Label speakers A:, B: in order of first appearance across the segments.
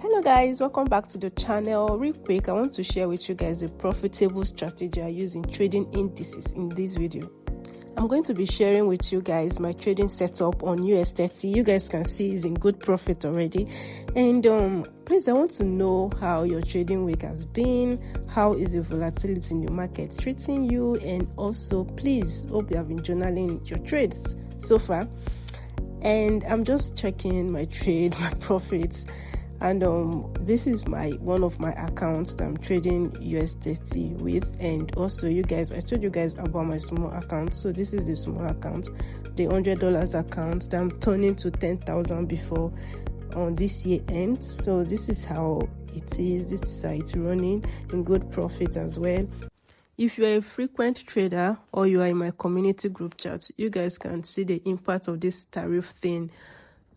A: Hello guys, welcome back to the channel. Real quick, I want to share with you guys a profitable strategy I use in trading indices in this video. I'm going to be sharing with you guys my trading setup on US30. You guys can see it's in good profit already. And please, I want to know how your trading week has been. How is the volatility in the market treating you? And also, please, hope you have been journaling your trades so far. And I'm just checking my trade, my profits. And this is one of my accounts that I'm trading US30 with. And also, you guys, I told you guys about my small account. So this is the small account, the $100 account that I'm turning to 10,000 before on this year ends. So this is how it is. This is how it's running in good profit as well. If you are a frequent trader or you are in my community group chat, you guys can see the impact of this tariff thing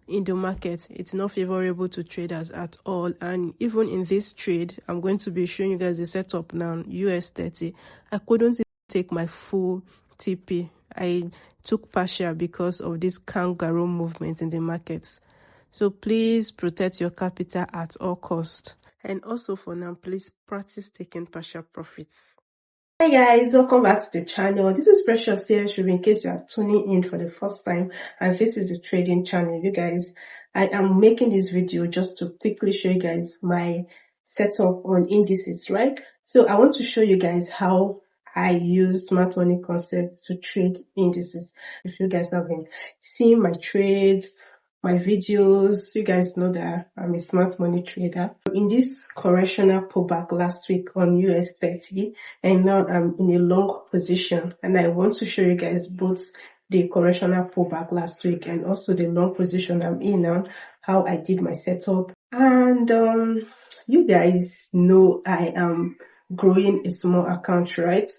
A: in the market. It's not favorable to traders at all. And even in this trade, I'm going to be showing you guys the setup now, US30. I couldn't take my full TP. I took partial because of this kangaroo movement in the markets. So please protect your capital at all costs. And also for now, please practice taking partial profits. Hi guys, welcome back to the channel. This is Precious here, in case you are tuning in for the first time, and this is the trading channel. You guys, I am making this video just to quickly show you guys my setup on indices, right? So I want to show you guys how I use smart money concepts to trade indices. If you guys have been seeing my trades, my videos, you guys know that I'm a smart money trader. In this correctional pullback last week on US30, and now I'm in a long position, and I want to show you guys both the correctional pullback last week and also the long position I'm in now, how I did my setup. And you guys know I am growing a small account, right?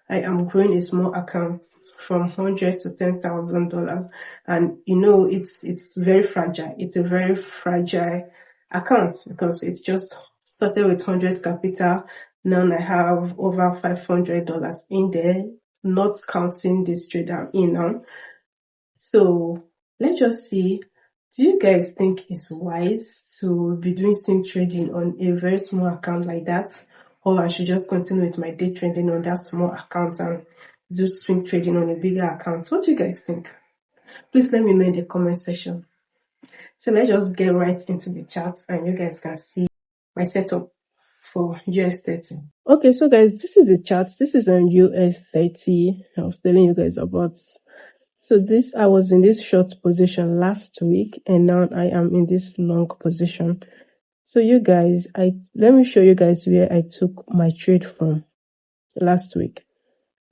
A: I am growing a small account from $100 to $10,000, and you know it's very fragile. It's a very fragile account because it's just started with 100 capital. Now I have over $500 in there, not counting this trade I'm in now. So let's just see. Do you guys think it's wise to be doing swing trading on a very small account like that? Or I should just continue with my day trading on that small account and do swing trading on a bigger account? What do you guys think? Please let me know in the comment section. So let's just get right into the chart and you guys can see my setup for US30. Okay, so guys, this is the chart. This is on US30. I was telling you guys about. So I was in this short position last week, and now I am in this long position. So you guys, let me show you guys where I took my trade from last week.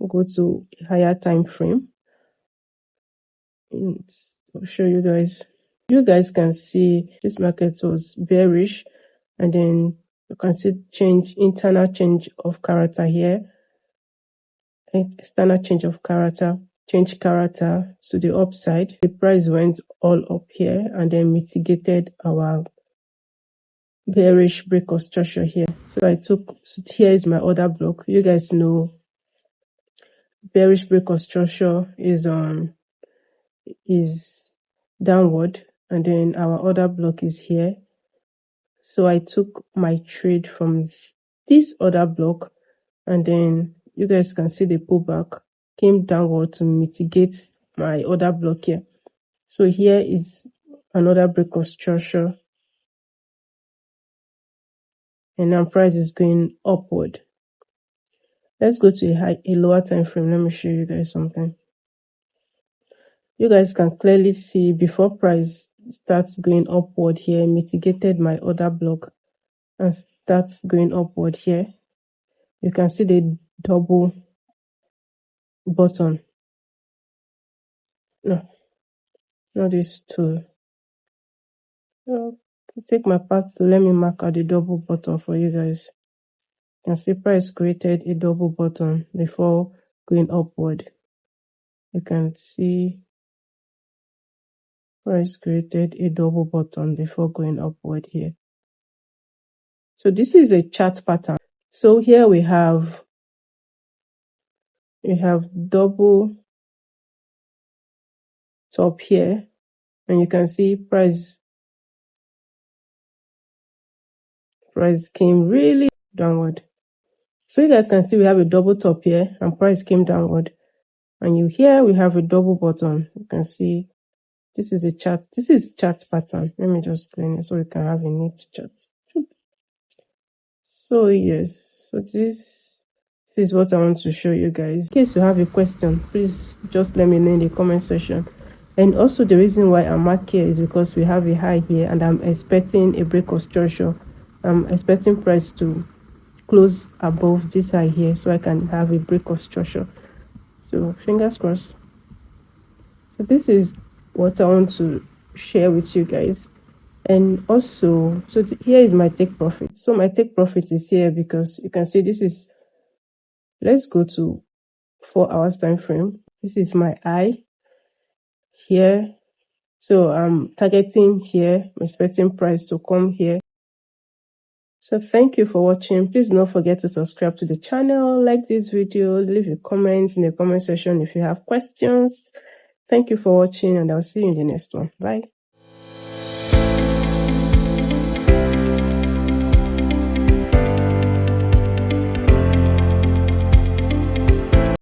A: We'll go to a higher time frame. And I'll show you guys. You guys can see this market was bearish, and then you can see internal change of character here, external change of character. Change character to the upside. The price went all up here and then mitigated our bearish break of structure here. So here is my order block. You guys know bearish break of structure is downward, and then our order block is here. So I took my trade from this order block, and then you guys can see the pullback came downward to mitigate my order block here. So here is another break of structure, and now price is going upward. Let's go to a lower time frame. Let me show you guys something. You guys can clearly see before price starts going upward here, mitigated my order block and starts going upward here. You can see the double bottom. No, not this two. Take my path to let me mark out the double bottom for you guys. You can see price created a double bottom before going upward. You can see price created a double bottom before going upward here. So this is a chart pattern. So here we have double top here, and you can see price price came really downward. So you guys can see we have a double top here and price came downward. And here we have a double bottom. You can see this is a chart. This is chart pattern. Let me just clean it so we can have a neat chart. So yes, so this is what I want to show you guys. In case you have a question, please just let me know in the comment section. And also the reason why I'm marked here is because we have a high here and I'm expecting a break of structure. I'm expecting price to close above this high here so I can have a break of structure. So fingers crossed. So this is what I want to share with you guys. And also, so here is my take profit. So my take profit is here because you can see this is, let's go to 4 hours time frame. This is my high here. So I'm targeting here, I'm expecting price to come here. So thank you for watching. Please don't forget to subscribe to the channel, like this video, leave a comment in the comment section if you have questions. Thank you for watching and I'll see you in the next one. Bye.